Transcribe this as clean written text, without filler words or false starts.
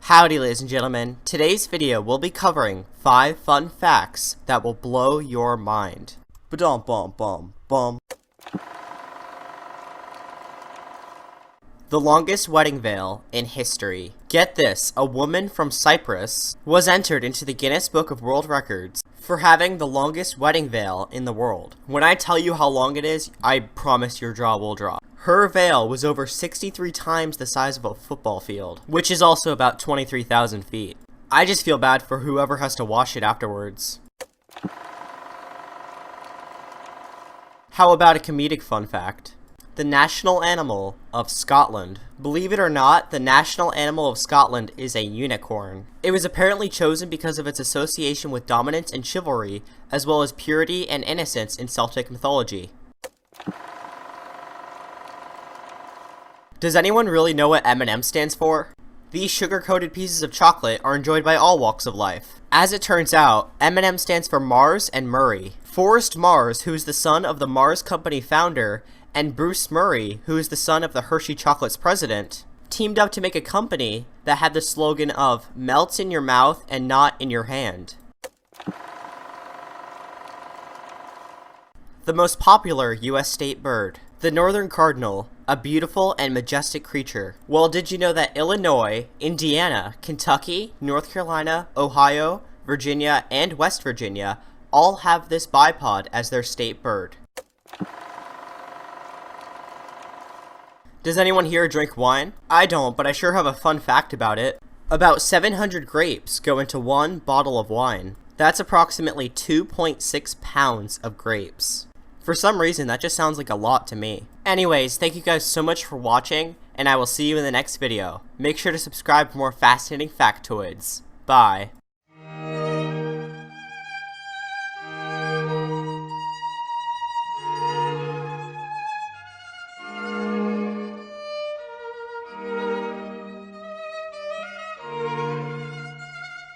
Howdy ladies and gentlemen, today's video will be covering 5 fun facts that will blow your mind. Ba-dum bum bum bum. The longest wedding veil in history. Get this, a woman from Cyprus was entered into the Guinness Book of World Records for having the longest wedding veil in the world. When I tell you how long it is, I promise your jaw will drop. Her veil was over 63 times the size of a football field, which is also about 23,000 feet. I just feel bad for whoever has to wash it afterwards. How about a comedic fun fact? The national animal of Scotland. Believe it or not, the national animal of Scotland is a unicorn. It was apparently chosen because of its association with dominance and chivalry, as well as purity and innocence in Celtic mythology. Does anyone really know what Eminem stands for? These sugar-coated pieces of chocolate are enjoyed by all walks of life. As it turns out, Eminem stands for Mars and Murray. Forrest Mars, who is the son of the Mars Company founder, and Bruce Murray, who is the son of the Hershey Chocolate's president, teamed up to make a company that had the slogan of "Melts in your mouth and not in your hand." The most popular U.S. state bird. The northern cardinal, a beautiful and majestic creature. Well, did you know that Illinois, Indiana, Kentucky, North Carolina, Ohio, Virginia, and West Virginia all have this bipod as their state bird? Does anyone here drink wine? I don't, but I sure have a fun fact about it. About 700 grapes go into one bottle of wine. That's approximately 2.6 pounds of grapes. For some reason, that just sounds like a lot to me. Anyways, thank you guys so much for watching, and I will see you in the next video. Make sure to subscribe for more fascinating factoids. Bye.